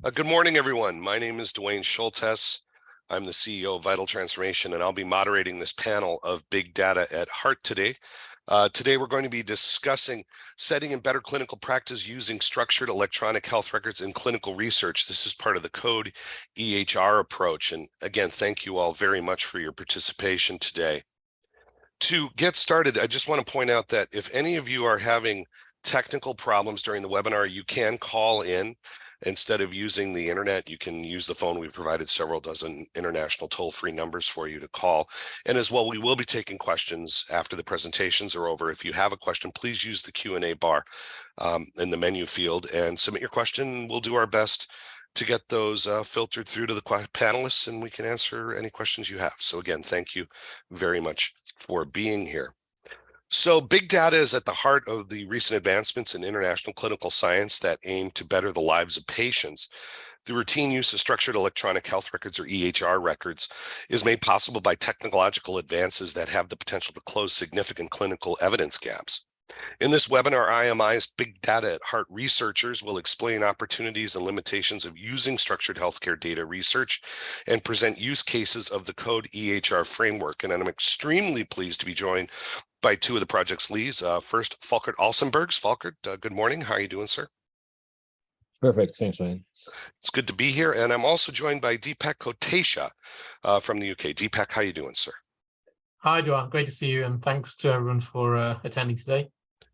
Good morning, everyone. My name is Dwayne Schultes. I'm the CEO of Vital Transformation, and I'll be moderating this panel of Big Data at Heart today. Today, we're going to be discussing setting in better clinical practice using structured electronic health records in clinical research. This is part of the CODE-EHR approach. And again, thank you all very much for your participation today. To get started, I just want to point out that if any of you are having technical problems during the webinar, you can call in. Instead of using the internet, you can use the phone. We've provided several dozen international toll-free numbers for you to call. And as well, we will be taking questions after the presentations are over. If you have a question, please use the Q&A bar in the menu field and submit your question. We'll do our best to get those filtered through to the panelists, and we can answer any questions you have. So again, thank you very much for being here. So big data is at the heart of the recent advancements in international clinical science that aim to better the lives of patients. The routine use of structured electronic health records, or EHR records, is made possible by technological advances that have the potential to close significant clinical evidence gaps. In this webinar, IMI's Big Data at Heart researchers will explain opportunities and limitations of using structured healthcare data research and present use cases of the CODE-EHR framework. And I'm extremely pleased to be joined by two of the project's leads. First, Volkert Alsenbergs. Volkert, good morning. How are you doing, sir? Perfect. Thanks, Wayne. It's good to be here. And I'm also joined by Deepak Kotesha from the UK. Deepak, how are you doing, sir? Hi, Johan. Great to see you. And thanks to everyone for attending today.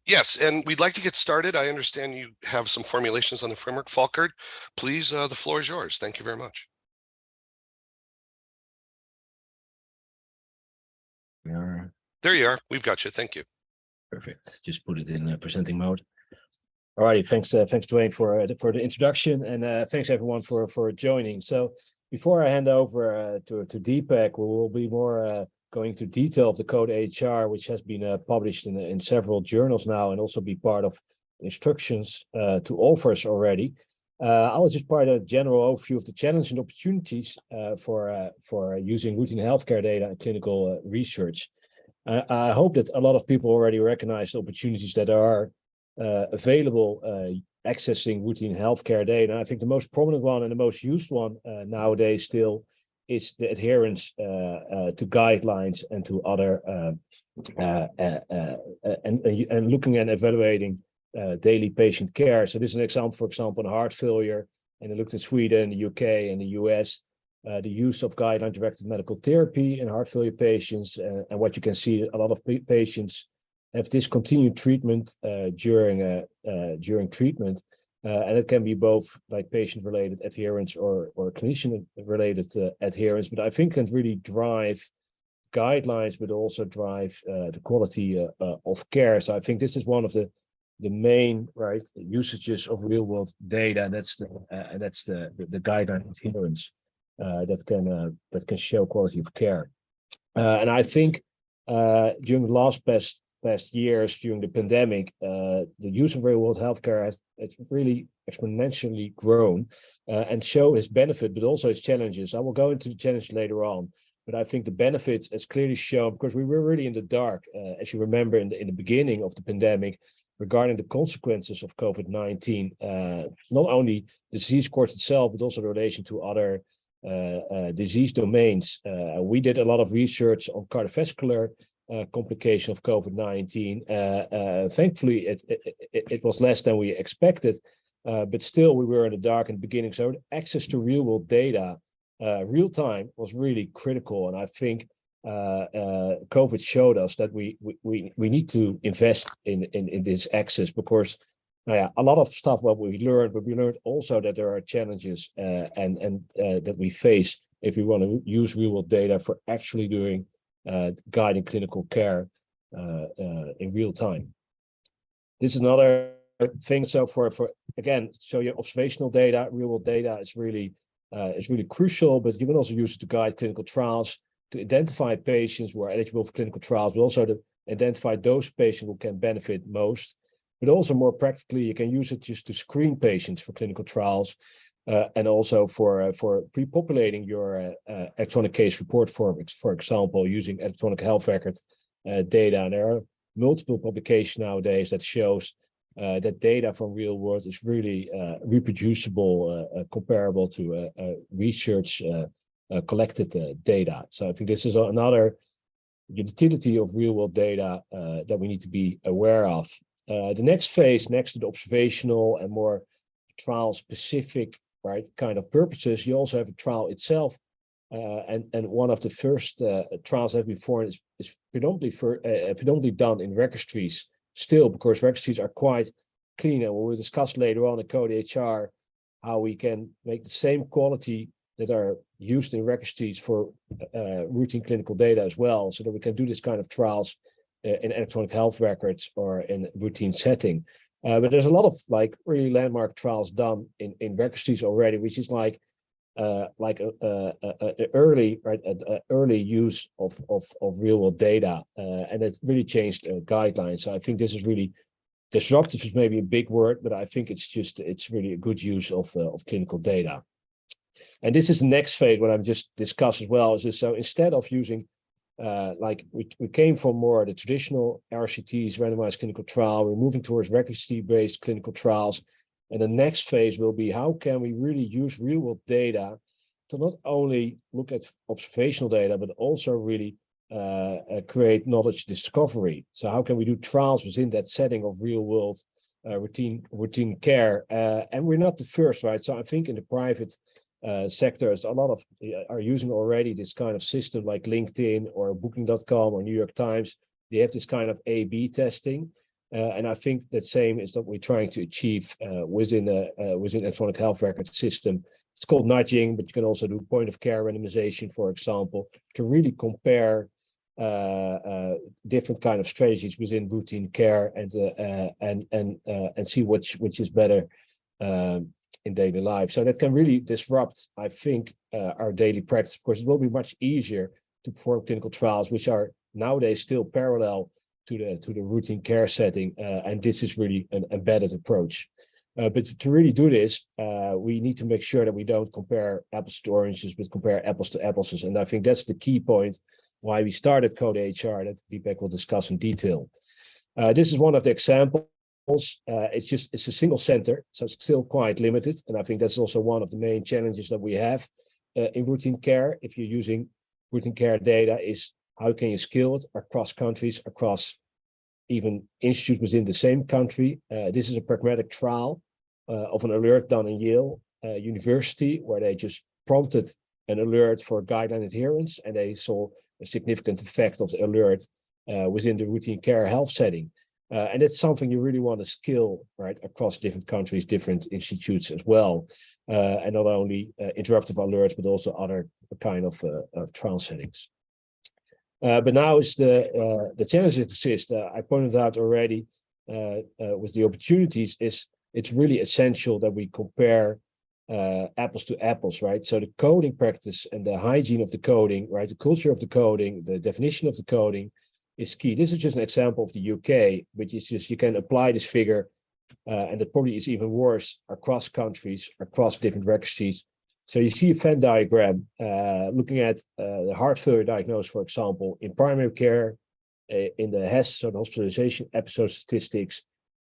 Yes, and we'd like to get started. I understand you have some formulations on the framework. Volkert, please, the floor is yours. Thank you very much. There you are. We've got you. Thank you. Perfect. Just put it in presenting mode. All righty. Thanks, Dwayne, for the introduction, and thanks everyone for joining. So before I hand over to Deepak, we will be more going into detail of the CODE-EHR, which has been published in several journals now, and also be part of instructions to authors already. I will just provide a general overview of the challenges and opportunities for using routine healthcare data in clinical research. I hope that a lot of people already recognize the opportunities that are available accessing routine healthcare data. I think the most prominent one and the most used one nowadays still is the adherence to guidelines and to other and looking and evaluating daily patient care. So this is an example, for example, in heart failure, and I looked at Sweden, the UK, and the US. The use of guideline-directed medical therapy in heart failure patients, and what you can see, a lot of patients have discontinued treatment during treatment, and it can be both like patient-related adherence or clinician-related adherence. But I think can really drive guidelines, but also drive the quality of care. So I think this is one of the main usages of real-world data, and that's the guideline adherence. That can show quality of care, and I think during the last past years, during the pandemic, the use of real-world healthcare has really exponentially grown and show its benefit, but also its challenges. I will go into the challenges later on, but I think the benefits as clearly shown, because we were really in the dark, as you remember, in the beginning of the pandemic, regarding the consequences of COVID-19, not only the disease course itself, but also the relation to other disease domains. We did a lot of research on cardiovascular complication of COVID-19. Thankfully, it was less than we expected, but still we were in the dark in the beginning. So access to real-world data, real time, was really critical, and I think COVID showed us that we need to invest in this access, because a lot of stuff what we learned, but we learned also that there are challenges and that we face if we want to use real-world data for actually doing guiding clinical care in real time. This is another thing. So for again, so your observational data, real-world data is really crucial, but you can also use it to guide clinical trials, to identify patients who are eligible for clinical trials, but also to identify those patients who can benefit most. But also more practically, you can use it just to screen patients for clinical trials, and also for pre-populating your electronic case report form, for example, using electronic health record data. And there are multiple publications nowadays that shows that data from real world is really reproducible, comparable to research collected data. So I think this is another utility of real world data that we need to be aware of. The next phase, next to the observational and more trial specific, right, kind of purposes, you also have a trial itself. And one of the first trials I've been for is predominantly done in registries still, because registries are quite clean, and we'll discuss later on in CODE-EHR how we can make the same quality that are used in registries for routine clinical data as well, so that we can do this kind of trials in electronic health records or in routine setting. But there's a lot of like really landmark trials done in registries already, which is like early use of real world data, and it's really changed guidelines. So I think this is really disruptive, is maybe a big word, but I think it's really a good use of clinical data. And this is the next phase, what I've just discussed as well, is this, so instead of using like we came from more the traditional RCTs, randomized clinical trial, we're moving towards registry-based clinical trials. And the next phase will be, how can we really use real-world data to not only look at observational data, but also really create knowledge discovery. So how can we do trials within that setting of real-world routine care? And we're not the first, right? So I think in the private sectors, a lot of are using already this kind of system, like LinkedIn or Booking.com or New York Times. They have this kind of A/B testing. And I think that same is what we're trying to achieve within electronic health record system. It's called nudging, but you can also do point of care randomization, for example, to really compare different kind of strategies within routine care and see which is better in daily life. So that can really disrupt, I think, our daily practice, because it will be much easier to perform clinical trials, which are nowadays still parallel to the routine care setting, and this is really an embedded approach. But to really do this, we need to make sure that we don't compare apples to oranges, but compare apples to apples. And I think that's the key point why we started CODE-EHR that Deepak will discuss in detail. This is one of the examples. It's a single center, so it's still quite limited. And I think that's also one of the main challenges that we have in routine care. If you're using routine care data, is how can you scale it across countries, across even institutes within the same country? This is a pragmatic trial of an alert done in Yale University, where they just prompted an alert for guideline adherence, and they saw a significant effect of the alert within the routine care health setting. And it's something you really want to scale, right, across different countries, different institutes as well, and not only interruptive alerts, but also other kind of trial settings. But now is the challenges exist. I pointed out already with the opportunities, is it's really essential that we compare apples to apples, right? So the coding practice and the hygiene of the coding, right? The culture of the coding, the definition of the coding is key. This is just an example of the UK, which is just, you can apply this figure, and it probably is even worse across countries, across different registries. So you see a Venn diagram looking at the heart failure diagnosis, for example, in primary care, in the HES, so the hospitalization episode statistics,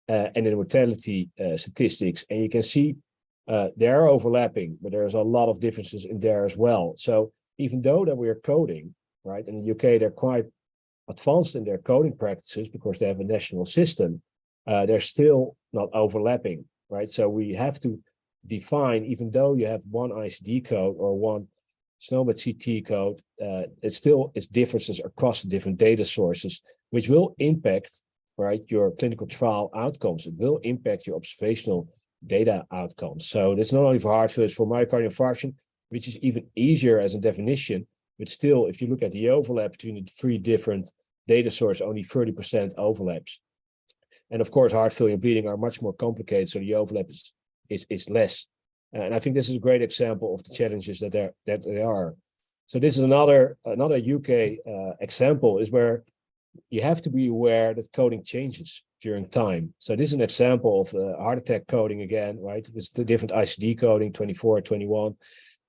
and in mortality statistics. And you can see they are overlapping, but there's a lot of differences in there as well. So even though that we are coding, right, in the UK, they're quite advanced in their coding practices because they have a national system, they're still not overlapping, right? So we have to define, even though you have one ICD code or one SNOMED CT code, it still is differences across the different data sources, which will impact, right, your clinical trial outcomes. It will impact your observational data outcomes. So that's not only for heart failure, it's for myocardial infarction, which is even easier as a definition. But still, if you look at the overlap between the three different data sources, only 30% overlaps. And of course, heart failure and bleeding are much more complicated, so the overlap is less. And I think this is a great example of the challenges that they are. So this is another UK example, is where you have to be aware that coding changes during time. So this is an example of heart attack coding again, right? With the different ICD coding, 24, 21,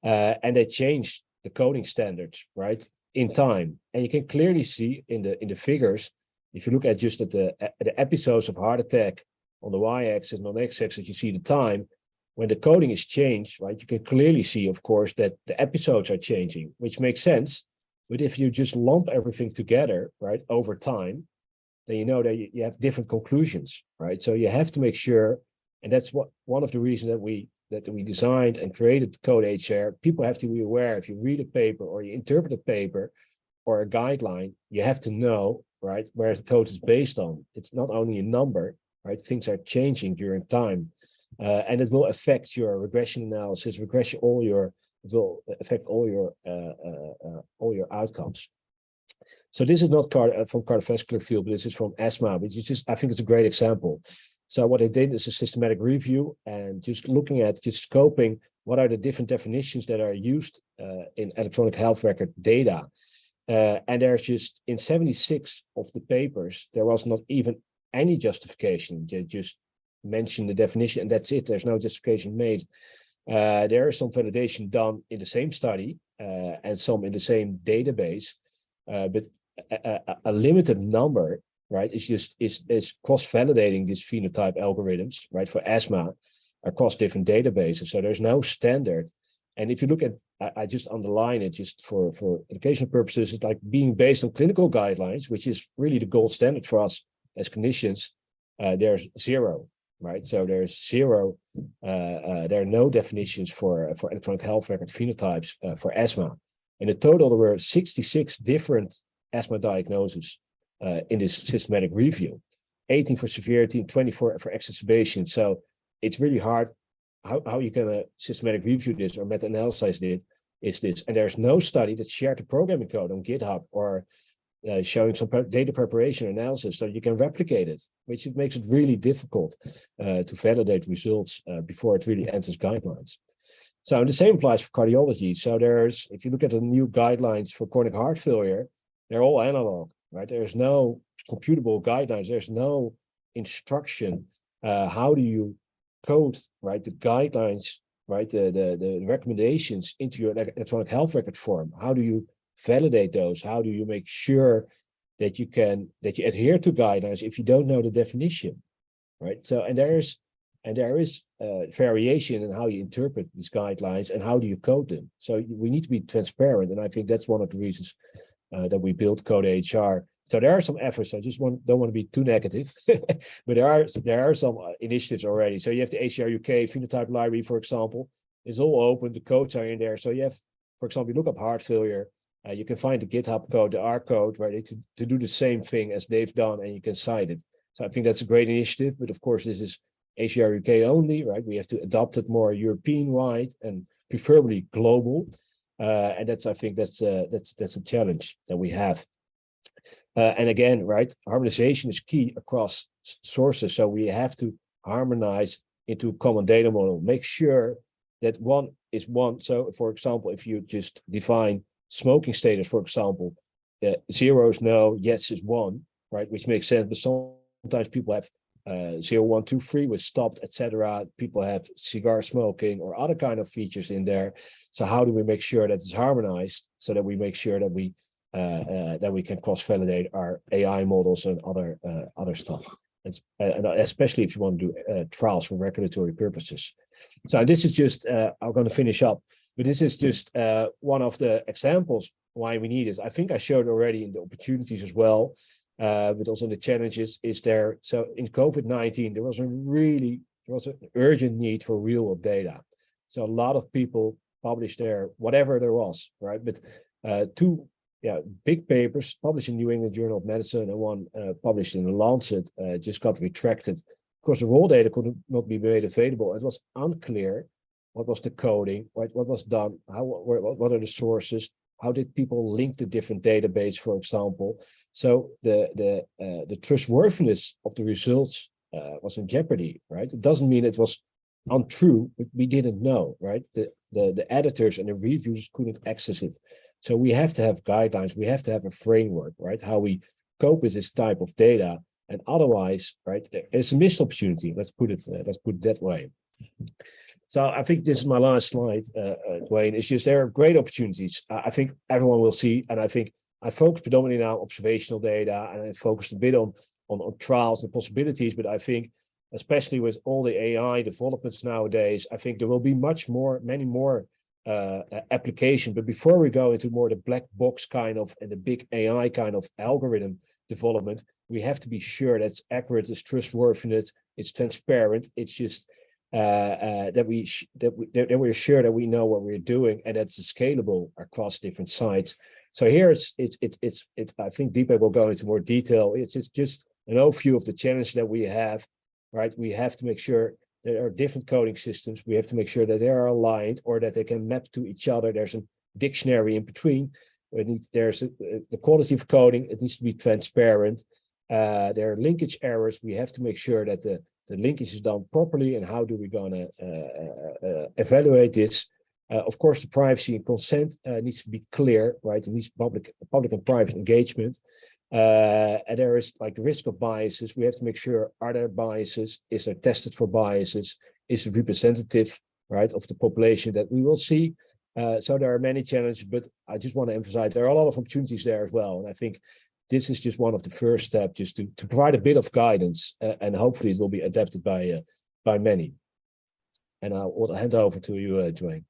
and they changed the coding standards, right, in time. And you can clearly see in the figures, if you look at just at the episodes of heart attack on the y-axis and on the x-axis, you see the time. When the coding is changed, right, you can clearly see, of course, that the episodes are changing, which makes sense. But if you just lump everything together, right, over time, then you know that you have different conclusions, right? So you have to make sure, and that's one of the reasons that we designed and created CODE-EHR. People have to be aware, if you read a paper or you interpret a paper or a guideline, you have to know, right, where the code is based on. It's not only a number, right? Things are changing during time, and it will affect your regression analysis, it will affect all your outcomes. So this is not from cardiovascular field, but this is from asthma, which is just, I think it's a great example. So what I did is a systematic review and just looking at, just scoping what are the different definitions that are used in electronic health record data. And there's just, in 76 of the papers, there was not even any justification. You just mention the definition and that's it. There's no justification made. There is some validation done in the same study and some in the same database, but a limited number, right, is cross-validating these phenotype algorithms, right, for asthma across different databases. So there's no standard. And if you look at, I just underline it just for educational purposes, it's like being based on clinical guidelines, which is really the gold standard for us as clinicians. There's zero, right? So there's zero, there are no definitions for electronic health record phenotypes for asthma. In total, there were 66 different asthma diagnoses in this systematic review, 18 for severity and 24 for exacerbation. So it's really hard how you can systematic review this or meta-analyze this. And there's no study that shared the programming code on GitHub or showing some data preparation analysis so you can replicate it, which makes it really difficult to validate results before it really enters guidelines. So the same applies for cardiology. So there's, if you look at the new guidelines for chronic heart failure, they're all analog, right? There's no computable guidelines. There's no instruction. How do you code, right, the guidelines, right, the recommendations into your electronic health record form? How do you validate those? How do you make sure that you adhere to guidelines if you don't know the definition, right? So and there is variation in how you interpret these guidelines and how do you code them. So we need to be transparent, and I think that's one of the reasons that we built CODE-EHR. So there are some efforts. I just don't want to be too negative, but there are some initiatives already. So you have the HCR UK phenotype library, for example, is all open. The codes are in there. So you have, for example, you look up heart failure. You can find the GitHub code, the R code, right, to do the same thing as they've done, and you can cite it. So I think that's a great initiative. But of course, this is HCR UK only, right? We have to adopt it more European-wide and preferably global. And that's, I think that's a challenge that we have. And again, right, harmonization is key across sources. So we have to harmonize into a common data model. Make sure that one is one. So, for example, if you just define smoking status, for example, 0 is no, yes is 1, right, which makes sense. But sometimes people have 0, 1, 2, 3 was stopped, etc. People have cigar smoking or other kind of features in there. So how do we make sure that it's harmonized so that we make sure that we can cross-validate our AI models and other stuff, and especially if you want to do trials for regulatory purposes. So this is just I'm going to finish up, but this is just one of the examples why we need this. I think I showed already in the opportunities as well, but also the challenges is there. So in COVID-19, there was an urgent need for real-world data. So a lot of people published there, whatever there was, right? But two big papers published in New England Journal of Medicine and one published in the Lancet just got retracted. Of course, the raw data could not be made available. It was unclear what was the coding, right? What was done, what are the sources, how did people link to different databases, for example. So the trustworthiness of the results was in jeopardy, right? It doesn't mean it was untrue, but we didn't know, right? The editors and the reviewers couldn't access it. So we have to have guidelines, we have to have a framework, right? How we cope with this type of data, and otherwise, right, it's a missed opportunity. Let's put it that way. So I think this is my last slide, Dwayne. It's just there are great opportunities. I think everyone will see, and I think I focus predominantly now on observational data, and I focused a bit on trials and possibilities. But I think especially with all the AI developments nowadays, I think there will be many more applications. But before we go into more the black box kind of and the big AI kind of algorithm development, we have to be sure that's accurate, it's trustworthiness, it's transparent. It's just that we're sure that we know what we're doing and that's scalable across different sites. So here it's I think Deepak will go into more detail. It's just an overview of the challenge that we have, right? We have to make sure there are different coding systems. We have to make sure that they are aligned or that they can map to each other. There's a dictionary in between. There's the quality of coding. It needs to be transparent. There are linkage errors. We have to make sure that the linkage is done properly. And how do we gonna evaluate this? Of course, the privacy and consent needs to be clear, right? It needs public and private engagement. And there is like the risk of biases. We have to make sure, are there biases? Is there tested for biases? Is it representative, right, of the population that we will see? So there are many challenges, but I just want to emphasize there are a lot of opportunities there as well. And I think this is just one of the first steps, just to provide a bit of guidance, and hopefully it will be adapted by many. And I will hand over to you, Dwayne.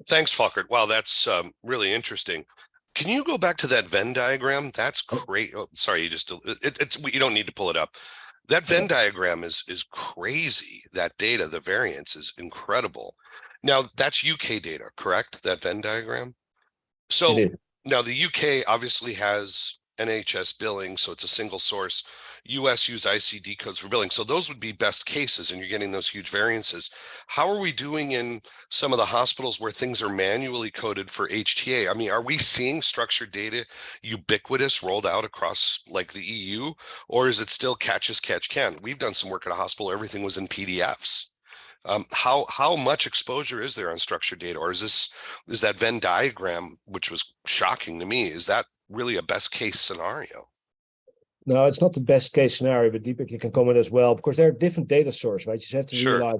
Thanks, Volkert. Wow, that's really interesting. Can you go back to that Venn diagram? That's great. Oh, sorry, you don't need to pull it up. That Venn diagram is crazy. That data, the variance is incredible. Now that's UK data, correct? That Venn diagram. So now the UK obviously has NHS billing, so it's a single source. US use ICD codes for billing. So those would be best cases, and you're getting those huge variances. How are we doing in some of the hospitals where things are manually coded for HTA? I mean, are we seeing structured data ubiquitous rolled out across like the EU, or is it still catch as catch can? We've done some work at a hospital, everything was in PDFs. How much exposure is there on structured data, or is that Venn diagram, which was shocking to me, is that really a best case scenario? No, it's not the best case scenario, but Deepak, you can comment as well. Of course, there are different data sources, right? You just have to realize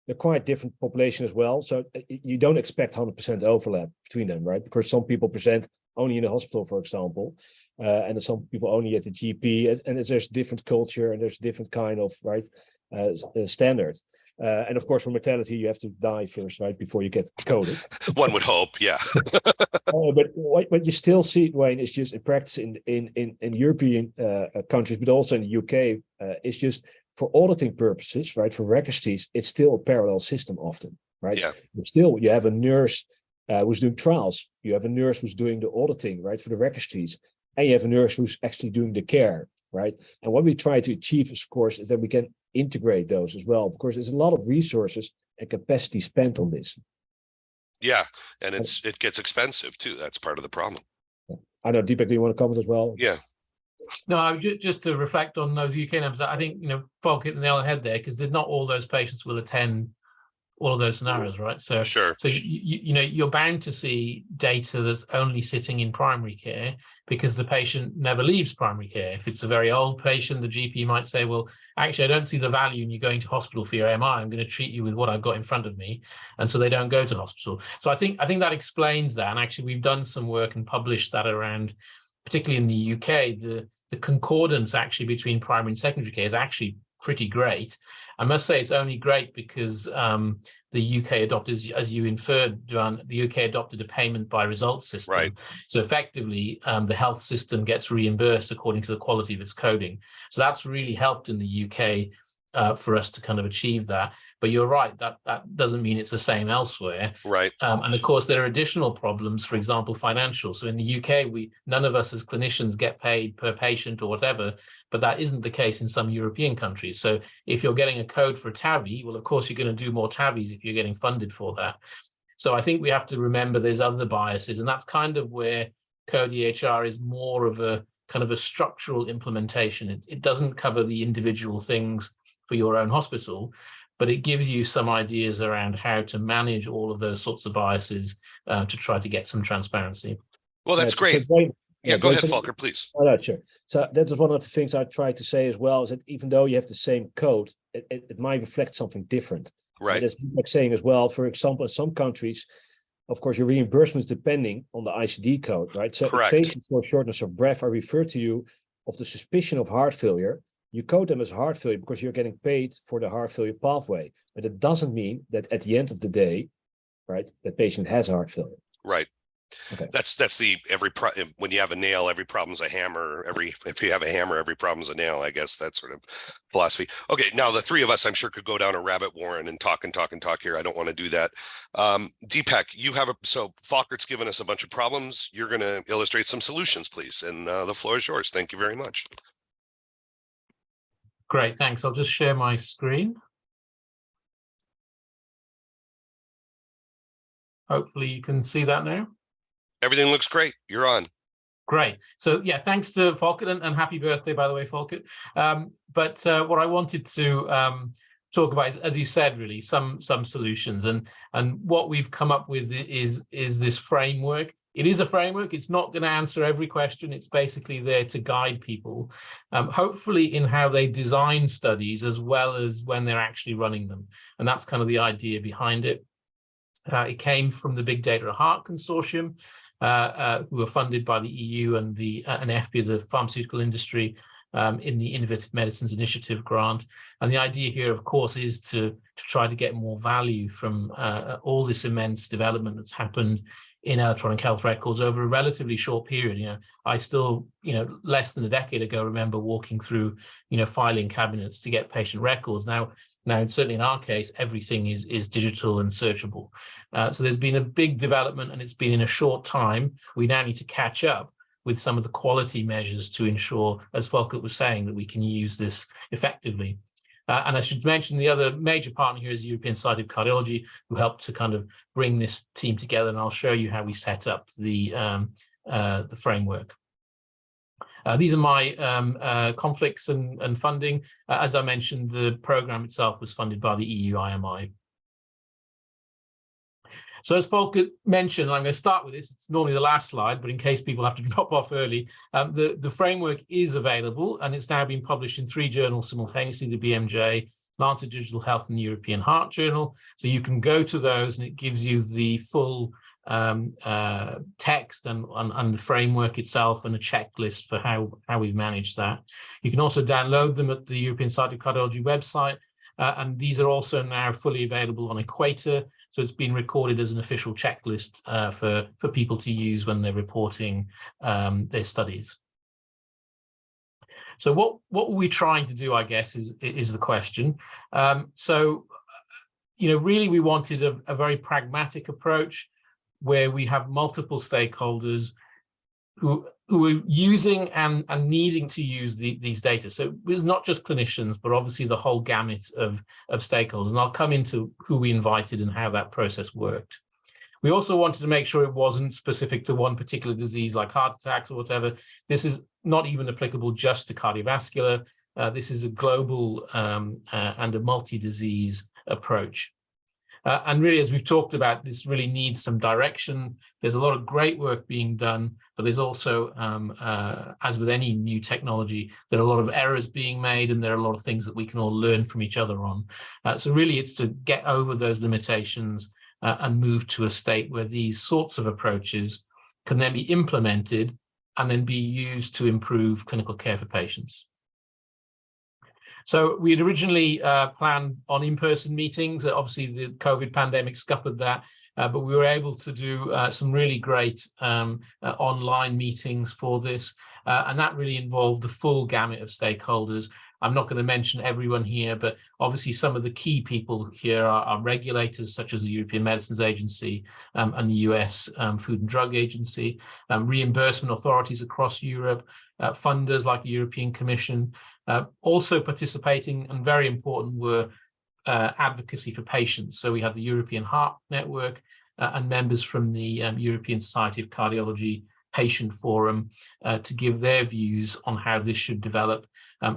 they're quite different population as well. So you don't expect 100% overlap between them, right? Because some people present only in the hospital, for example, and some people only at the GP, and there's different culture and there's different kind of, right, standards. And of course, for mortality, you have to die first, right, before you get coded. One would hope, yeah. But what you still see, Wayne, is just in practice in European countries, but also in the UK, it's just for auditing purposes, right, for registries, it's still a parallel system often, right? Yeah. But still, you have a nurse who's doing trials. You have a nurse who's doing the auditing, right, for the registries. And you have a nurse who's actually doing the care, right? And what we try to achieve, of course, is that we can integrate those as well. Of course, there's a lot of resources and capacity spent on this. Yeah, and it gets expensive too. That's part of the problem. I know, Deepak, do you want to comment as well? Yeah. No, just to reflect on those UK numbers, I think, Volk hit the nail on the head there, because not all those patients will attend all of those scenarios, right? So, sure. So you're bound to see data that's only sitting in primary care because the patient never leaves primary care. If it's a very old patient, the GP might say, well, actually, I don't see the value in you going to hospital for your MI. I'm going to treat you with what I've got in front of me. And so they don't go to hospital. So I think that explains that. And actually, we've done some work and published that around, particularly in the UK, the concordance actually between primary and secondary care is actually pretty great. I must say it's only great because the UK adopted, as you inferred, Duan, the UK adopted a payment by results system. Right. So effectively, the health system gets reimbursed according to the quality of its coding. So that's really helped in the UK for us to kind of achieve that. But you're right, that doesn't mean it's the same elsewhere. Right. And of course, there are additional problems, for example, financial. So in the UK, none of us as clinicians get paid per patient or whatever, but that isn't the case in some European countries. So if you're getting a code for a TAVI, well, of course, you're going to do more TAVIs if you're getting funded for that. So I think we have to remember there's other biases, and that's kind of where CODE-EHR is more of a kind of a structural implementation. It doesn't cover the individual things for your own hospital, but it gives you some ideas around how to manage all of those sorts of biases to try to get some transparency. Well, that's great. Yeah, go ahead, Volker, please. Oh, no, sure. So that is one of the things I try to say as well, is that even though you have the same code, it might reflect something different. Right. And that's like saying as well, for example, in some countries, of course, your reimbursement is depending on the ICD code, right? So if patients for shortness of breath are referred to you of the suspicion of heart failure, you code them as heart failure because you're getting paid for the heart failure pathway. But it doesn't mean that at the end of the day, right, that patient has heart failure. Right. Okay. That's the when you have a nail, every problem's a hammer. If you have a hammer, every problem's a nail. I guess that sort of philosophy. Okay, now the three of us, I'm sure, could go down a rabbit warren and talk here. I don't want to do that. Deepak, you have so Folkert's given us a bunch of problems. You're going to illustrate some solutions, please, and the floor is yours. Thank you very much. Great, thanks. I'll just share my screen. Hopefully you can see that now. Everything looks great. You're on. Great. So yeah, thanks to Folkert, and happy birthday, by the way, Folkert. But what I wanted to talk about is, as you said, really some solutions, and what we've come up with is this framework. It is a framework. It's not going to answer every question. It's basically there to guide people, hopefully in how they design studies as well as when they're actually running them. And that's kind of the idea behind it. It came from the BigData Heart Consortium, who are funded by the EU and an FP, the pharmaceutical industry, in the Innovative Medicines Initiative grant. And the idea here, of course, is to try to get more value from all this immense development that's happened in electronic health records over a relatively short period. I still, less than a decade ago, remember walking through, filing cabinets to get patient records. Now, certainly in our case, everything is digital and searchable. So there's been a big development, and it's been in a short time. We now need to catch up with some of the quality measures to ensure, as Folkert was saying, that we can use this effectively. And I should mention the other major partner here is the European Society of Cardiology, who helped to kind of bring this team together. And I'll show you how we set up the framework. These are my conflicts and funding. As I mentioned, the program itself was funded by the EU IMI. So as Folkert mentioned, I'm going to start with this. It's normally the last slide, but in case people have to drop off early, the framework is available, and it's now been published in 3 journals simultaneously, the BMJ, Lancet Digital Health, and the European Heart Journal. So you can go to those, and it gives you the full text and the framework itself and a checklist for how we've managed that. You can also download them at the European Society of Cardiology website, and these are also now fully available on Equator. So it's been recorded as an official checklist for people to use when they're reporting their studies. So what were we trying to do, I guess, is the question. Really we wanted a very pragmatic approach where we have multiple stakeholders who are using and needing to use these data. So it's not just clinicians, but obviously the whole gamut of stakeholders. And I'll come into who we invited and how that process worked. We also wanted to make sure it wasn't specific to one particular disease like heart attacks or whatever. This is not even applicable just to cardiovascular. This is a global and a multi-disease approach. And really, as we've talked about, this really needs some direction. There's a lot of great work being done, but there's also, as with any new technology, there are a lot of errors being made, and there are a lot of things that we can all learn from each other on. So really, it's to get over those limitations and move to a state where these sorts of approaches can then be implemented and then be used to improve clinical care for patients. So we had originally planned on in-person meetings. Obviously, the COVID pandemic scuppered that, but we were able to do some really great online meetings for this. And that really involved the full gamut of stakeholders. I'm not going to mention everyone here, but obviously some of the key people here are regulators such as the European Medicines Agency and the US Food and Drug Agency, reimbursement authorities across Europe, funders like the European Commission. Also participating, and very important, were advocacy for patients. So we had the European Heart Network and members from the European Society of Cardiology Patient Forum to give their views on how this should develop.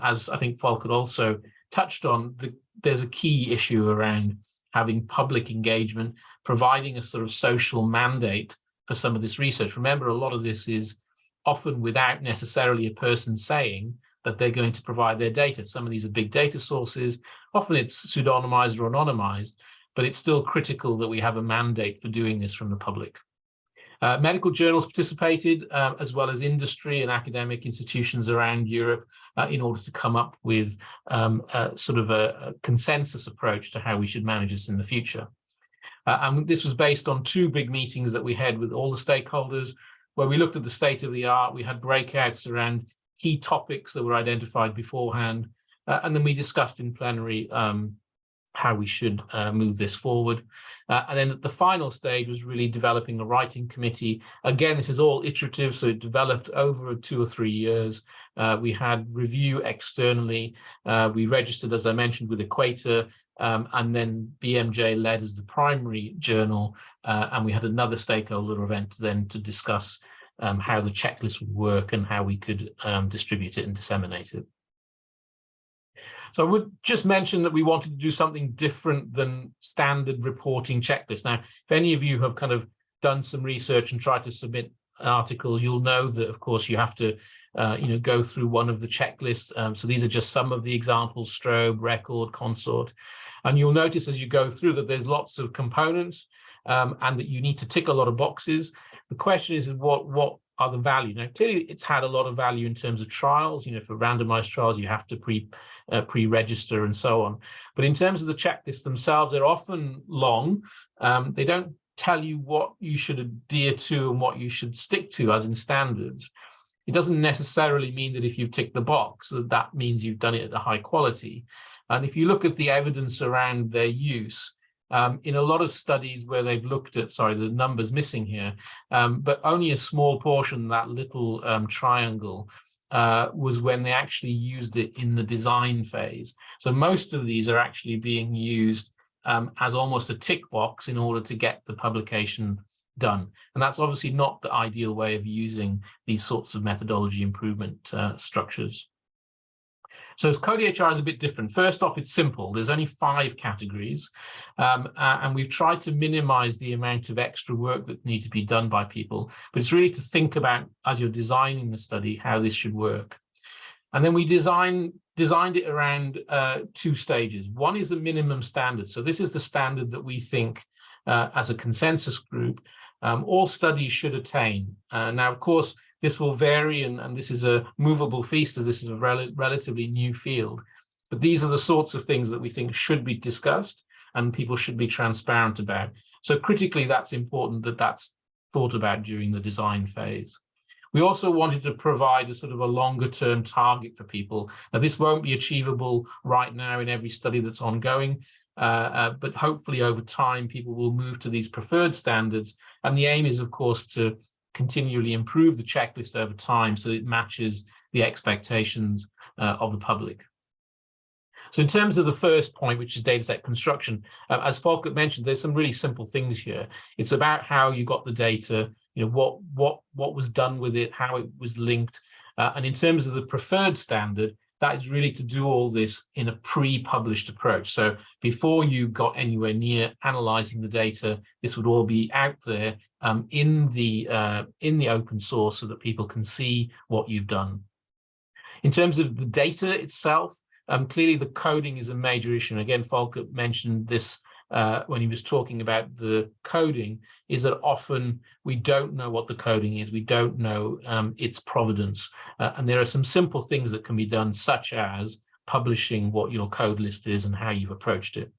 As I think Folkert also touched on, there's a key issue around having public engagement, providing a sort of social mandate for some of this research. Remember, a lot of this is often without necessarily a person saying that they're going to provide their data. Some of these are big data sources. Often it's pseudonymized or anonymized, but it's still critical that we have a mandate for doing this from the public. Medical journals participated, as well as industry and academic institutions around Europe, in order to come up with sort of a consensus approach to how we should manage this in the future. And this was based on 2 big meetings that we had with all the stakeholders, where we looked at the state of the art. We had breakouts around key topics that were identified beforehand, and then we discussed in plenary how we should move this forward. And then at the final stage was really developing a writing committee. Again, this is all iterative, so it developed over 2 or 3 years. We had review externally. We registered, as I mentioned, with Equator, and then BMJ led as the primary journal. And we had another stakeholder event then to discuss how the checklist would work and how we could distribute it and disseminate it. So I would just mention that we wanted to do something different than standard reporting checklists. Now, if any of you have kind of done some research and tried to submit articles, you'll know that, of course, you have to go through one of the checklists. So these are just some of the examples: strobe, record, consort. And you'll notice as you go through that there's lots of components, and that you need to tick a lot of boxes. The question is what are the value? Now, clearly, it's had a lot of value in terms of trials. For randomized trials, you have to pre-register and so on. But in terms of the checklists themselves, they're often long. They don't tell you what you should adhere to and what you should stick to as in standards. It doesn't necessarily mean that if you've ticked the box, that means you've done it at a high quality. And if you look at the evidence around their use, in a lot of studies where they've looked at, sorry, the number's missing here, but only a small portion, that little triangle, was when they actually used it in the design phase. So most of these are actually being used as almost a tick box in order to get the publication done. And that's obviously not the ideal way of using these sorts of methodology improvement structures. So CODE-EHR is a bit different. First off, it's simple. There's only 5 categories, and we've tried to minimize the amount of extra work that needs to be done by people. But it's really to think about, as you're designing the study, how this should work. And then we designed it around 2 stages. One is the minimum standard. So this is the standard that we think, as a consensus group, all studies should attain. Now, of course, this will vary, and this is a movable feast, as this is a relatively new field. But these are the sorts of things that we think should be discussed and people should be transparent about. So critically, that's important that that's thought about during the design phase. We also wanted to provide a sort of a longer term target for people. Now, this won't be achievable right now in every study that's ongoing, but hopefully over time, people will move to these preferred standards. And the aim is, of course, to continually improve the checklist over time so it matches the expectations of the public. So in terms of the first point, which is dataset construction, as Volker mentioned, there's some really simple things here. It's about how you got the data, what was done with it, how it was linked. And in terms of the preferred standard, that is really to do all this in a pre-published approach. So before you got anywhere near analyzing the data, this would all be out there in the open source so that people can see what you've done. In terms of the data itself, clearly the coding is a major issue. And again, Volker mentioned this when he was talking about the coding, is that often we don't know what the coding is. We don't know its provenance. And there are some simple things that can be done, such as publishing what your code list is and how you've approached it.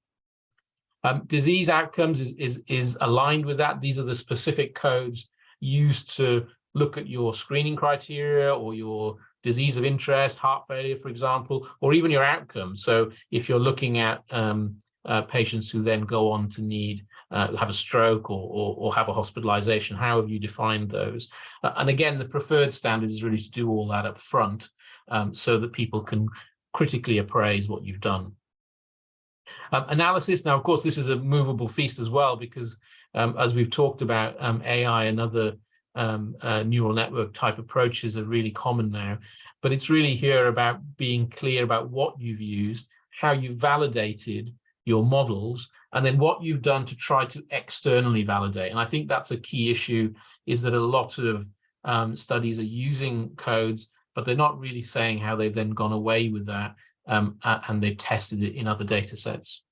Disease outcomes is aligned with that. These are the specific codes used to look at your screening criteria or your disease of interest, heart failure, for example, or even your outcomes. So if you're looking at patients who then go on to need have a stroke or have a hospitalization, how have you defined those? And again, the preferred standard is really to do all that up front so that people can critically appraise what you've done. Analysis, now, of course, this is a movable feast as well, because as we've talked about, AI and other neural network type approaches are really common now. But it's really here about being clear about what you've used, how you've validated your models, and then what you've done to try to externally validate. And I think that's a key issue, is that a lot of studies are using codes, but they're not really saying how they've then gone away with that and they've tested it in other data sets.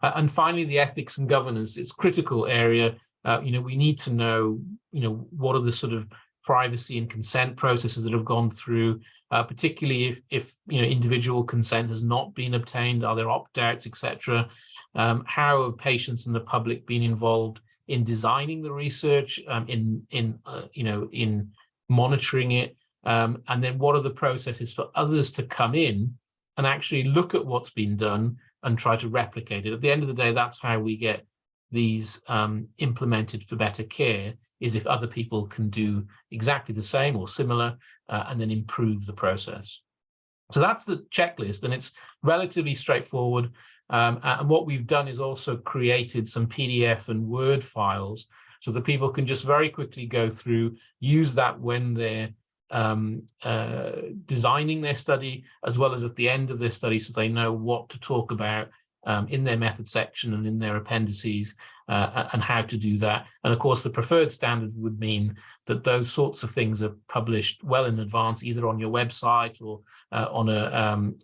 And finally, the ethics and governance, it's a critical area. we need to know, what are the sort of privacy and consent processes that have gone through, particularly if individual consent has not been obtained. Are there opt-outs, etc.? How have patients and the public been involved in designing the research, in monitoring it, and then what are the processes for others to come in and actually look at what's been done and try to replicate it? At the end of the day, that's how we get these implemented for better care, is if other people can do exactly the same or similar, and then improve the process. So that's the checklist, and it's relatively straightforward. And what we've done is also created some PDF and Word files so that people can just very quickly go through, use that when they're designing their study, as well as at the end of their study, so they know what to talk about in their method section and in their appendices, and how to do that. And of course, the preferred standard would mean that those sorts of things are published well in advance, either on your website or on an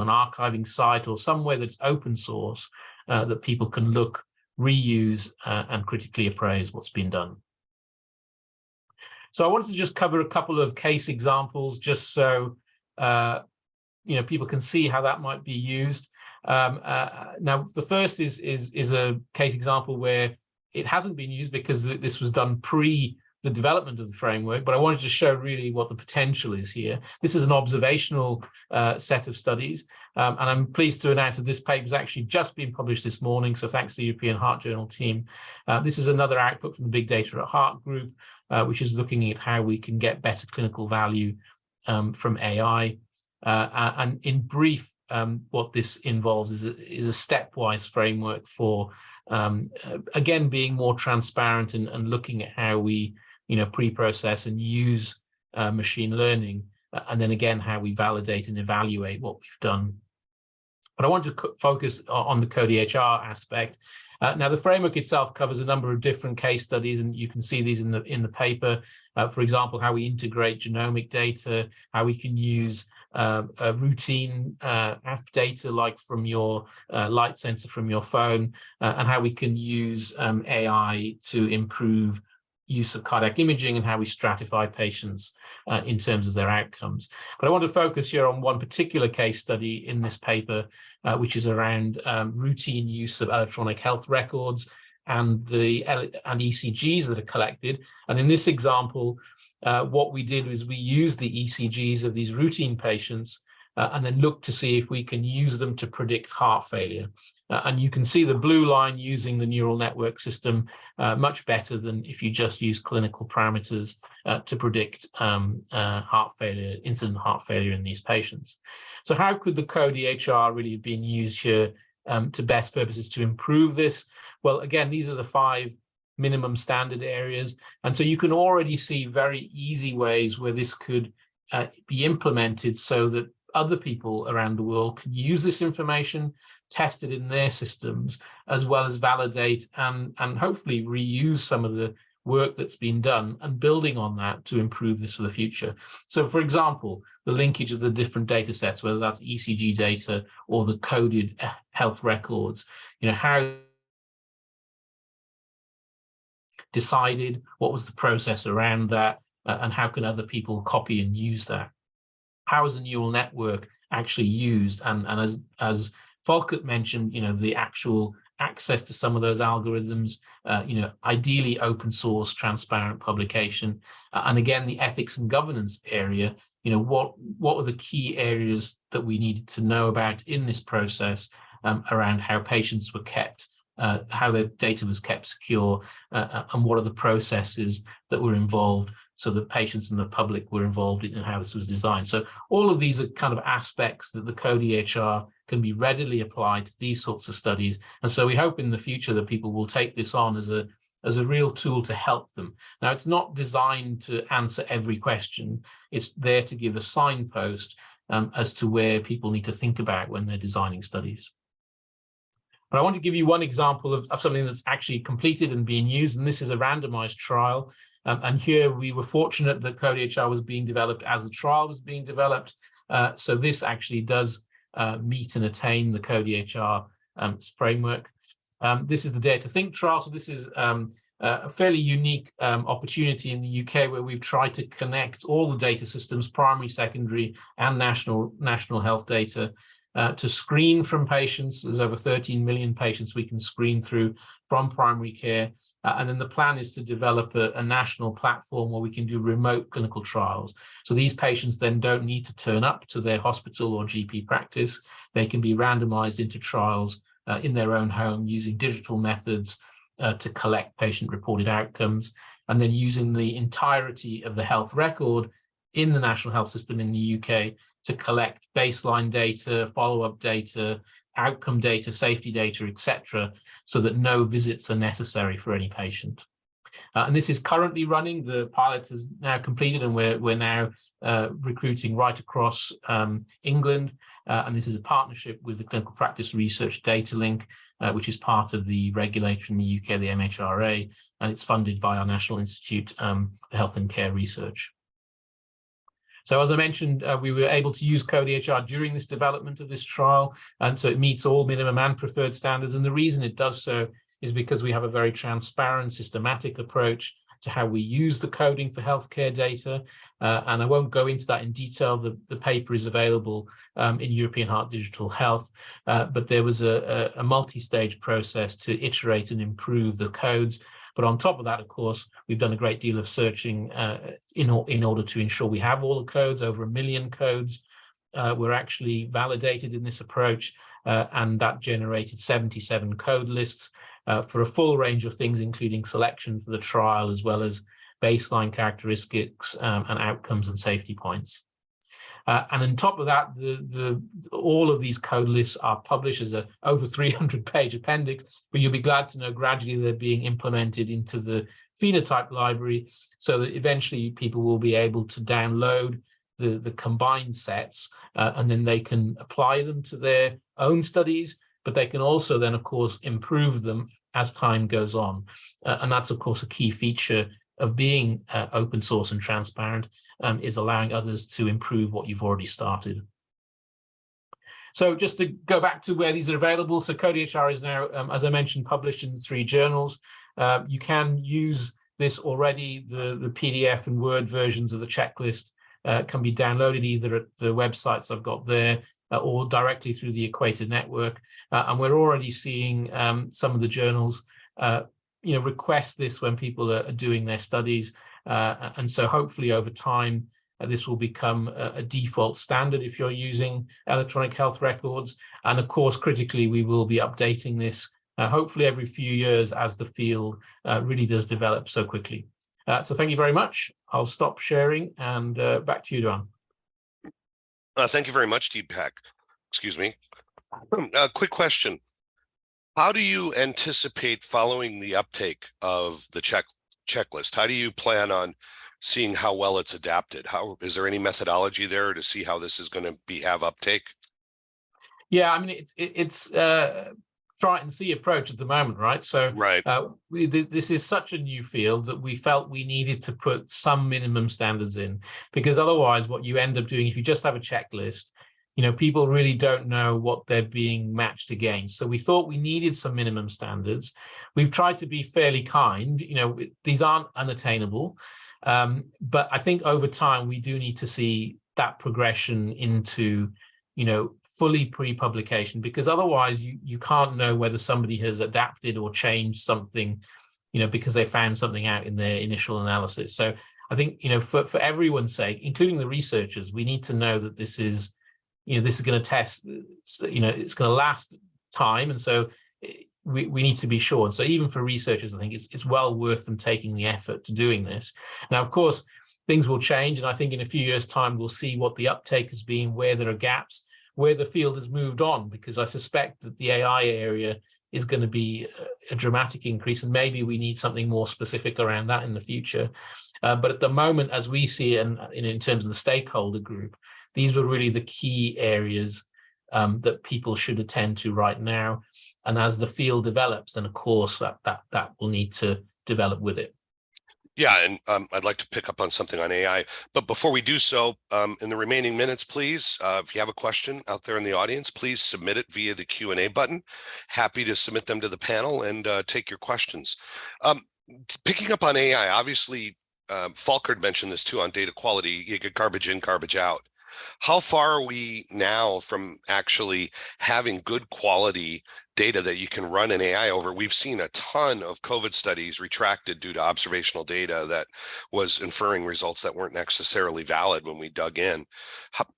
archiving site or somewhere that's open source, that people can look, reuse, and critically appraise what's been done. So I wanted to just cover a couple of case examples, just so people can see how that might be used. Now, the first is a case example where it hasn't been used because this was done pre the development of the framework, but I wanted to show really what the potential is here. This is an observational set of studies, and I'm pleased to announce that this paper has actually just been published this morning, so thanks to the European Heart Journal team. This is another output from the BigData at Heart group, which is looking at how we can get better clinical value from AI. And in brief, what this involves is a stepwise framework for, again, being more transparent and looking at how we pre-process and use machine learning, and then again, how we validate and evaluate what we've done. But I want to focus on the CODE-EHR aspect. Now, the framework itself covers a number of different case studies, and you can see these in the paper. For example, how we integrate genomic data, how we can use routine app data like from your light sensor from your phone, and how we can use AI to improve use of cardiac imaging and how we stratify patients in terms of their outcomes. But I want to focus here on one particular case study in this paper, which is around routine use of electronic health records and ECGs that are collected. And in this example, what we did was we used the ECGs of these routine patients and then looked to see if we can use them to predict heart failure. And you can see the blue line using the neural network system much better than if you just use clinical parameters to predict heart failure, incident heart failure in these patients. So how could the CODE-EHR really have been used here to best purposes to improve this? Well, again, these are the 5 minimum standard areas. And so you can already see very easy ways where this could be implemented so that other people around the world can use this information, test it in their systems, as well as validate and hopefully reuse some of the work that's been done and building on that to improve this for the future. So, for example, the linkage of the different data sets, whether that's ECG data or the coded health records, how decided, what was the process around that, and how can other people copy and use that? How is the neural network actually used? And as Volkert mentioned, the actual access to some of those algorithms, ideally open source, transparent publication. And again, the ethics and governance area, what were the key areas that we needed to know about in this process around how patients were kept, how their data was kept secure, and what are the processes that were involved so that patients and the public were involved in how this was designed. So all of these are kind of aspects that the CODE-EHR can be readily applied to these sorts of studies. And so we hope in the future that people will take this on as a real tool to help them. Now, it's not designed to answer every question. It's there to give a signpost as to where people need to think about when they're designing studies. But I want to give you one example of something that's actually completed and being used, and this is a randomized trial. And here we were fortunate that CODE-EHR was being developed as the trial was being developed. So this actually does meet and attain the CODE-EHR framework. This is the Dare to Think trial. So this is a fairly unique opportunity in the UK, where we've tried to connect all the data systems, primary, secondary, and national health data, to screen from patients. There's over 13 million patients we can screen through from primary care. And then the plan is to develop a national platform where we can do remote clinical trials. So these patients then don't need to turn up to their hospital or GP practice. They can be randomized into trials in their own home using digital methods to collect patient-reported outcomes, and then using the entirety of the health record in the national health system in the UK to collect baseline data, follow-up data, outcome data, safety data, etc., so that no visits are necessary for any patient. And this is currently running. The pilot is now completed, and we're now recruiting right across England. And this is a partnership with the Clinical Practice Research Data Link, which is part of the regulator in the UK, the MHRA, and it's funded by our National Institute for Health and Care Research. So as I mentioned, we were able to use CODE-EHR during this development of this trial, and so it meets all minimum and preferred standards. And the reason it does so is because we have a very transparent, systematic approach to how we use the coding for healthcare data. And I won't go into that in detail. The paper is available in European Heart Digital Health, but there was a multi-stage process to iterate and improve the codes. But on top of that, of course, we've done a great deal of searching in order to ensure we have all the codes. Over 1 million codes were actually validated in this approach, and that generated 77 code lists for a full range of things, including selection for the trial, as well as baseline characteristics and outcomes and safety points. And on top of that, all of these code lists are published as a over 300-page appendix, but you'll be glad to know gradually they're being implemented into the phenotype library, so that eventually people will be able to download the combined sets, and then they can apply them to their own studies, but they can also then, of course, improve them as time goes on. And that's, of course, a key feature of being open source and transparent, is allowing others to improve what you've already started. So just to go back to where these are available, so CODE-EHR is now, as I mentioned, published in 3 journals. You can use this already. The PDF and Word versions of the checklist can be downloaded either at the websites I've got there or directly through the Equator Network. And we're already seeing some of the journals request this when people are doing their studies. And so hopefully over time, this will become a default standard if you're using electronic health records. And of course, critically, we will be updating this hopefully every few years as the field really does develop so quickly. So thank you very much. I'll stop sharing and back to you, Duan. Thank you very much, Deepak. Excuse me. Quick question. How do you anticipate following the uptake of the checklist? How do you plan on seeing how well it's adapted? Is there any methodology there to see how this is going to have uptake? Yeah, I mean, it's try and see approach at the moment, right? So right. This is such a new field that we felt we needed to put some minimum standards in, because otherwise what you end up doing, if you just have a checklist, people really don't know what they're being matched against. So we thought we needed some minimum standards. We've tried to be fairly kind. These aren't unattainable, but I think over time we do need to see that progression into, fully pre-publication, because otherwise you can't know whether somebody has adapted or changed something, because they found something out in their initial analysis. So I think, for everyone's sake, including the researchers, we need to know that this is going to test, it's going to last time. And so we need to be sure. And so even for researchers, I think it's well worth them taking the effort to doing this. Now, of course, things will change. And I think in a few years' time, we'll see what the uptake has been, where there are gaps, where the field has moved on, because I suspect that the AI area is going to be a dramatic increase. And maybe we need something more specific around that in the future. But at the moment, as we see it, and in terms of the stakeholder group, these were really the key areas that people should attend to right now. And as the field develops, then of course that will need to develop with it. Yeah, and I'd like to pick up on something on AI. But before we do so, in the remaining minutes, please, if you have a question out there in the audience, please submit it via the Q&A button. Happy to submit them to the panel and take your questions. picking up on AI, obviously, Falkard mentioned this too on data quality. You get garbage in, garbage out. How far are we now from actually having good quality data that you can run an AI over? We've seen a ton of COVID studies retracted due to observational data that was inferring results that weren't necessarily valid when we dug in.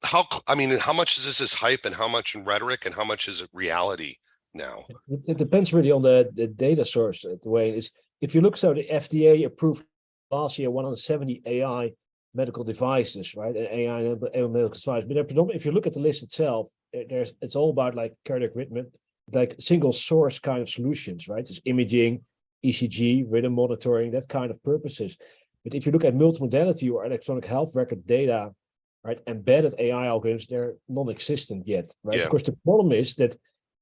I mean, how much is this hype and how much in rhetoric and how much is it reality now? It depends really on the data source. The way it is, if you look, so the FDA approved last year 170 AI medical devices, right? AI medical devices. But if you look at the list itself, it's all about like cardiac rhythm, like single source kind of solutions, right? It's imaging, ECG, rhythm monitoring, that kind of purposes. But if you look at multimodality or electronic health record data, right, embedded AI algorithms, they're non-existent yet, right? Yeah. Of course, the problem is that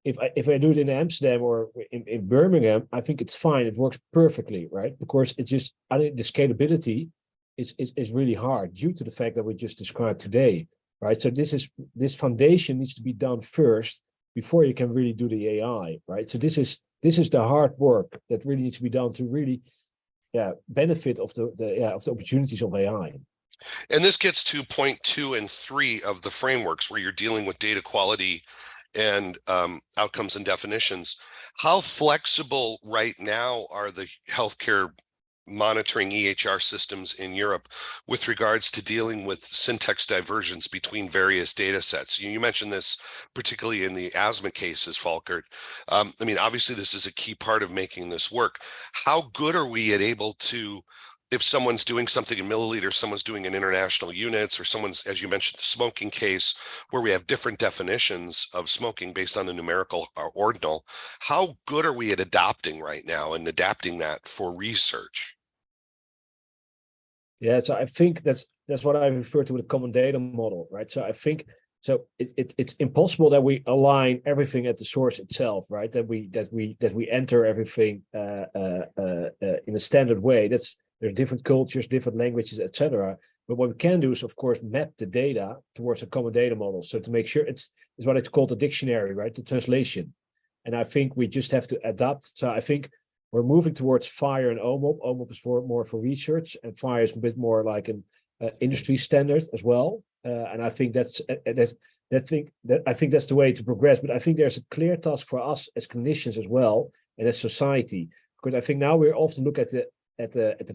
if I do it in Amsterdam or in Birmingham, I think it's fine. It works perfectly, right? Because it's just, I think the scalability is really hard due to the fact that we just described today, right? So this foundation needs to be done first before you can really do the AI, right? So this is the hard work that really needs to be done to really, benefit of the opportunities of AI. And this gets to point 2 and 3 of the frameworks where you're dealing with data quality and outcomes and definitions. How flexible right now are the healthcare monitoring EHR systems in Europe with regards to dealing with syntax divergence between various data sets? You mentioned this particularly in the asthma cases, Falkert. I mean, obviously this is a key part of making this work. How good are we at able to, if someone's doing something in milliliters, someone's doing in international units, or someone's, as you mentioned, the smoking case, where we have different definitions of smoking based on the numerical ordinal, how good are we at adopting right now and adapting that for research? Yeah, so I think that's what I refer to with a common data model, right? So I think it's impossible that we align everything at the source itself, right? That we enter everything in a standard way. There's different cultures, different languages, etc. But what we can do is, of course, map the data towards a common data model. So to make sure it's what it's called a dictionary, right? The translation. And I think we just have to adapt. So I think we're moving towards FHIR and OMOP. OMOP is more for research, and FHIR is a bit more like an industry standard as well. And I think that's the way to progress. But I think there's a clear task for us as clinicians as well, and as society, because I think now we often look at the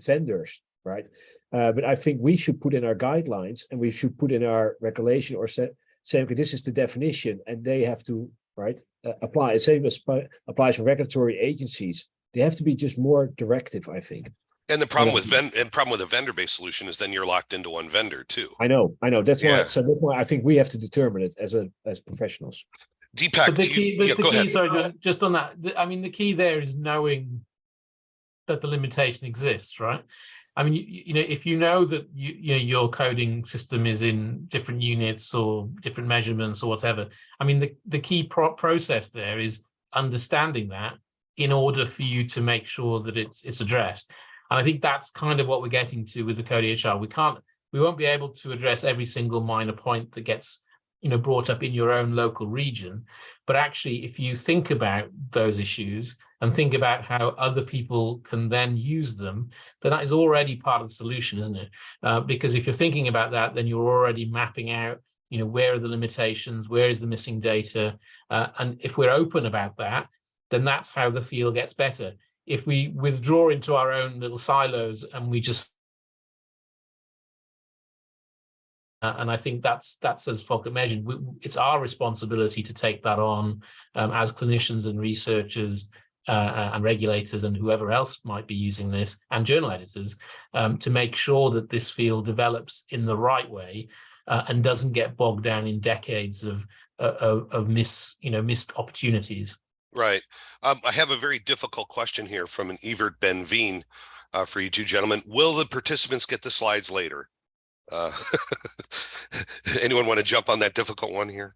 vendors, right? But I think we should put in our guidelines, and we should put in our regulation, or say, okay, this is the definition, and they have to apply. Same as applies for regulatory agencies. They have to be just more directive, I think. And the problem with a vendor-based solution is then you're locked into one vendor too. I know. That's why. So that's why I think we have to determine it as professionals. Deepak, but the key, sorry, just on that. I mean, the key there is knowing that the limitation exists, right? I mean, you know, if you know that your coding system is in different units or different measurements or whatever. I mean, the key process there is understanding that in order for you to make sure that it's addressed. And I think that's kind of what we're getting to with the CODE-EHR. We won't be able to address every single minor point that gets brought up in your own local region. But actually, if you think about those issues and think about how other people can then use them, then that is already part of the solution, isn't it? Because if you're thinking about that, then you're already mapping out, where are the limitations, where is the missing data? And if we're open about that, then that's how the field gets better. If we withdraw into our own little silos and we just and I think that's as Falkert mentioned, it's our responsibility to take that on as clinicians and researchers and regulators and whoever else might be using this, and journal editors, to make sure that this field develops in the right way and doesn't get bogged down in decades of missed opportunities. Right. I have a very difficult question here from an Evert Ben Veen for you two gentlemen. Will the participants get the slides later? Anyone want to jump on that difficult one here?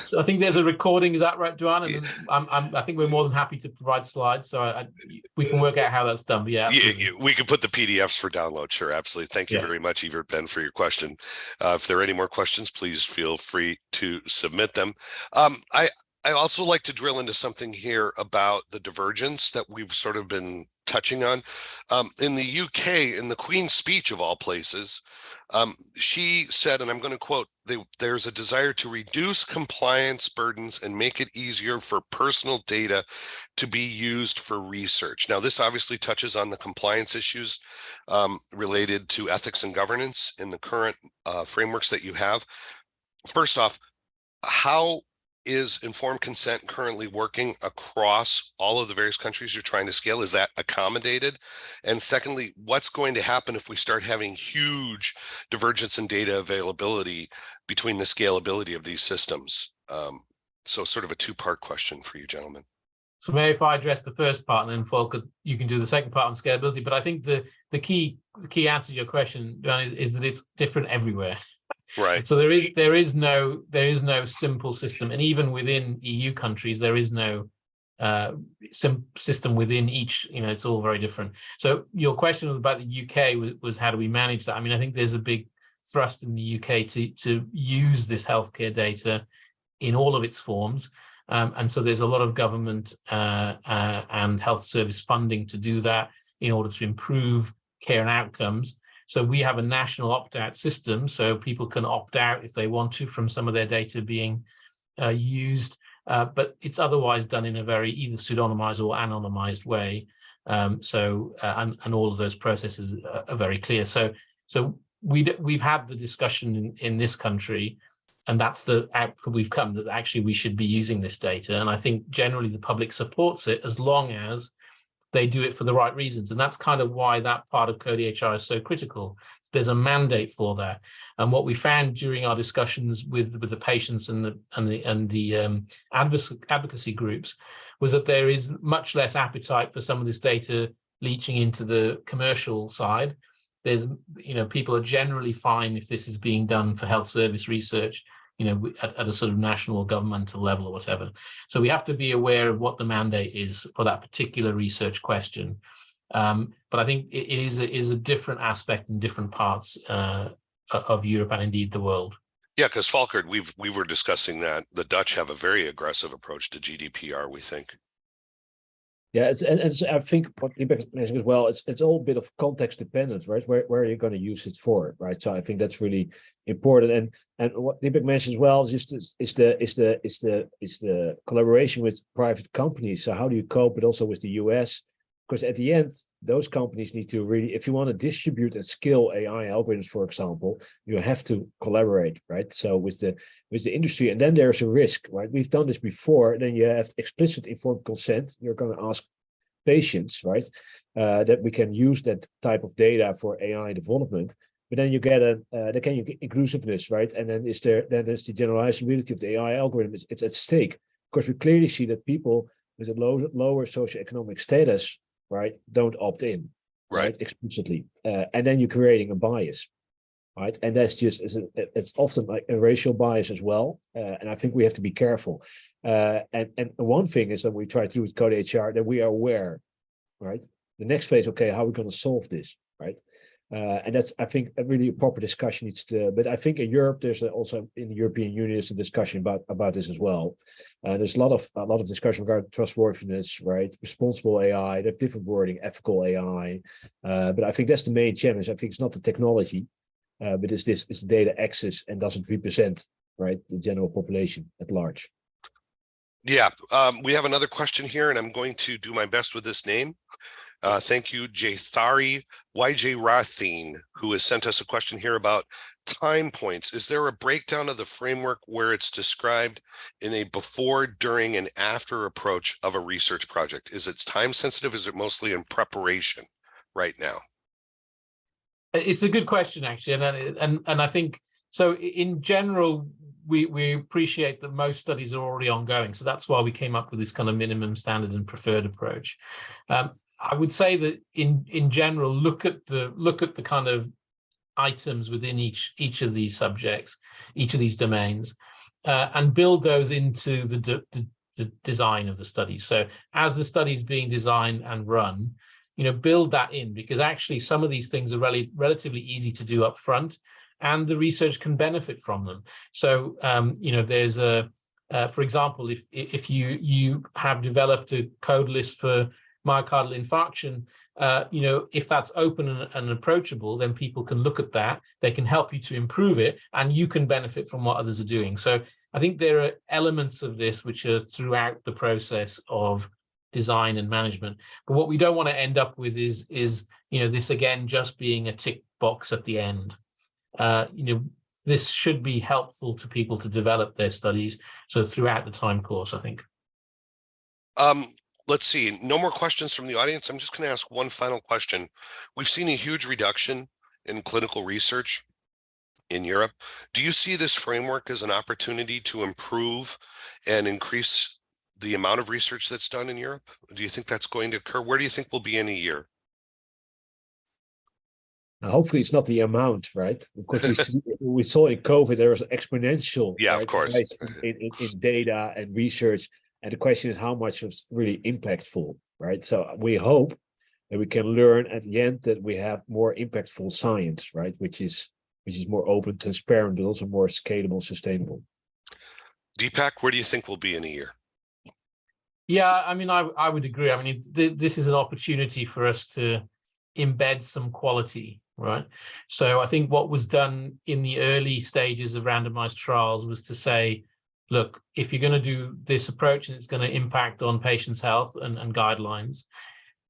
So I think there's a recording. Is that right, Duan? And I think we're more than happy to provide slides. So we can work out how that's done. But yeah, we can put the PDFs for download. Sure, absolutely. Thank you very much, Evert Ben, for your question. If there are any more questions, please feel free to submit them. I also like to drill into something here about the divergence that we've sort of been touching on. In the UK, in the Queen's speech of all places, she said, and I'm going to quote, there's a desire to reduce compliance burdens and make it easier for personal data to be used for research. Now, this obviously touches on the compliance issues related to ethics and governance in the current frameworks that you have. First off, how is informed consent currently working across all of the various countries you're trying to scale? Is that accommodated? And secondly, what's going to happen if we start having huge divergence in data availability between the scalability of these systems? So sort of a two-part question for you, gentlemen. So maybe if I address the first part, and then Volker, you can do the second part on scalability. But I think the key answer to your question, John, is that it's different everywhere. Right. So there is no simple system, and even within EU countries, there is no system within each. It's all very different. So your question about the UK was how do we manage that? I mean, I think there's a big thrust in the UK to use this healthcare data in all of its forms, and so there's a lot of government and health service funding to do that in order to improve care and outcomes. So we have a national opt-out system, so people can opt out if they want to from some of their data being used, but it's otherwise done in a very either pseudonymized or anonymized way. And all of those processes are very clear. So we've had the discussion in this country, and that's the output we've come, that actually we should be using this data. And I think generally the public supports it as long as they do it for the right reasons. And that's kind of why that part of CODE-EHR is so critical. There's a mandate for that. And what we found during our discussions with the patients and the advocacy groups was that there is much less appetite for some of this data leaching into the commercial side. There's, people are generally fine if this is being done for health service research, at a sort of national or governmental level or whatever. So we have to be aware of what the mandate is for that particular research question. But I think it is a different aspect in different parts of Europe and indeed the world. Yeah, because Volker, we were discussing that the Dutch have a very aggressive approach to GDPR, we think. Yeah, it's I think what Deepak mentioned as well, it's all a bit of context dependent, right? Where are you going to use it for, right? So I think that's really important. And what Deepak mentioned as well is the collaboration with private companies. So how do you cope, but also with the US? Because at the end, those companies need to really, if you want to distribute and scale AI algorithms, for example, you have to collaborate, right? So with the industry, and then there's a risk, right? We've done this before. Then you have explicit informed consent. You're going to ask patients, right, that we can use that type of data for AI development. But then you get you get inclusiveness, right? And then there's the generalizability of the AI algorithm. It's at stake. Because we clearly see that people with a lower socioeconomic status, right, don't opt in, right, explicitly, and then you're creating a bias, right, and that's just it's often like a racial bias as well, and I think we have to be careful. And one thing is that we try to do with CODE-EHR that we are aware, right. The next phase, okay, how are we going to solve this, right? And that's, I think, a really proper discussion needs to. But I think in Europe, there's also in the European Union, there's a discussion about this as well. There's a lot of discussion regarding trustworthiness, right? Responsible AI. They have different wording, ethical AI. But I think that's the main challenge. I think it's not the technology, but it's data access and doesn't represent, right, the general population at large. Yeah, we have another question here, and I'm going to do my best with this name. Thank you, Jaithari Wijayrathin, who has sent us a question here about time points. Is there a breakdown of the framework where it's described in a before, during, and after approach of a research project? Is it time sensitive? Is it mostly in preparation right now? It's a good question, actually, and I think so. In general, we appreciate that most studies are already ongoing, so that's why we came up with this kind of minimum standard and preferred approach. I would say that in general, look at the kind of items within each of these subjects, each of these domains, and build those into the design of the study. So as the study is being designed and run, build that in, because actually some of these things are relatively easy to do up front, and the research can benefit from them. So there's for example, if you have developed a code list for myocardial infarction, if that's open and approachable, then people can look at that. They can help you to improve it, and you can benefit from what others are doing. So I think there are elements of this which are throughout the process of design and management. But what we don't want to end up with is this again just being a tick box at the end. This should be helpful to people to develop their studies. So throughout the time course, I think. Let's see, no more questions from the audience. I'm just going to ask one final question. We've seen a huge reduction in clinical research in Europe. Do you see this framework as an opportunity to improve and increase the amount of research that's done in Europe? Do you think that's going to occur? Where do you think we'll be in a year? Hopefully it's not the amount, right? Because we saw in COVID, there was an exponential of course, rise in data and research. And the question is how much was really impactful, right? So we hope that we can learn at the end that we have more impactful science, right? Which is more open, transparent, but also more scalable, sustainable. Deepak, where do you think we'll be in a year? Yeah, I mean, I would agree. I mean, this is an opportunity for us to embed some quality, right? So I think what was done in the early stages of randomized trials was to say, look, if you're going to do this approach and it's going to impact on patients' health and guidelines,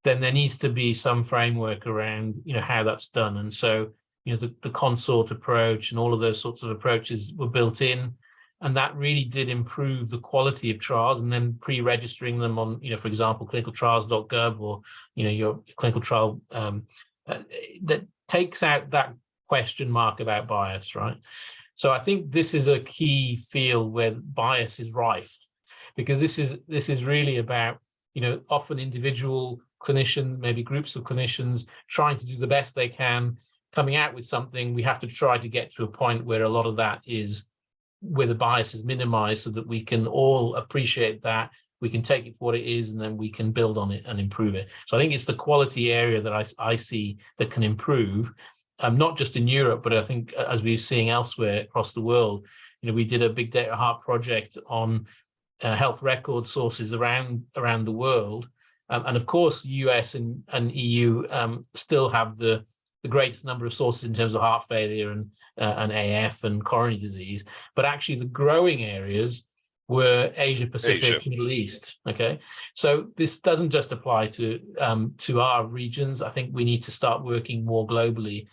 then there needs to be some framework around, how that's done. And so, the consort approach and all of those sorts of approaches were built in, and that really did improve the quality of trials. And then pre-registering them on, for example, clinicaltrials.gov or, your clinical trial that takes out that question mark about bias, right? So I think this is a key field where bias is rife, because this is really about, often individual clinicians, maybe groups of clinicians trying to do the best they can, coming out with something. We have to try to get to a point where a lot of that is where the bias is minimized so that we can all appreciate that, we can take it for what it is, and then we can build on it and improve it. So I think it's the quality area that I see that can improve. Not just in Europe, but I think as we're seeing elsewhere across the world. We did a BigData Heart project on health record sources around the world. And of course, US and EU still have the greatest number of sources in terms of heart failure and AF and coronary disease. But actually the growing areas were Asia Pacific, Middle East. Okay, so this doesn't just apply to our regions. I think we need to start working more globally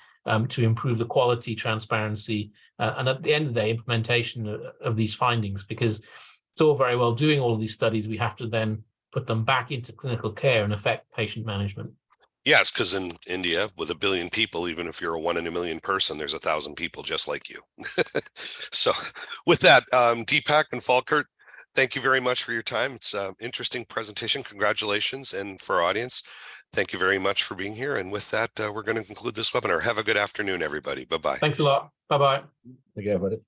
to improve the quality, transparency, and at the end of the day, implementation of these findings, because it's all very well doing all of these studies. We have to then put them back into clinical care and affect patient management. Yes, because in India, with 1 billion people, even if you're a 1 in a million person, there's 1,000 people just like you. So with that, Deepak and Falkert, thank you very much for your time. It's an interesting presentation. Congratulations. And for our audience, thank you very much for being here. And with that, we're going to conclude this webinar. Have a good afternoon, everybody. Bye-bye. Thanks a lot. Bye-bye. Thank you, everybody.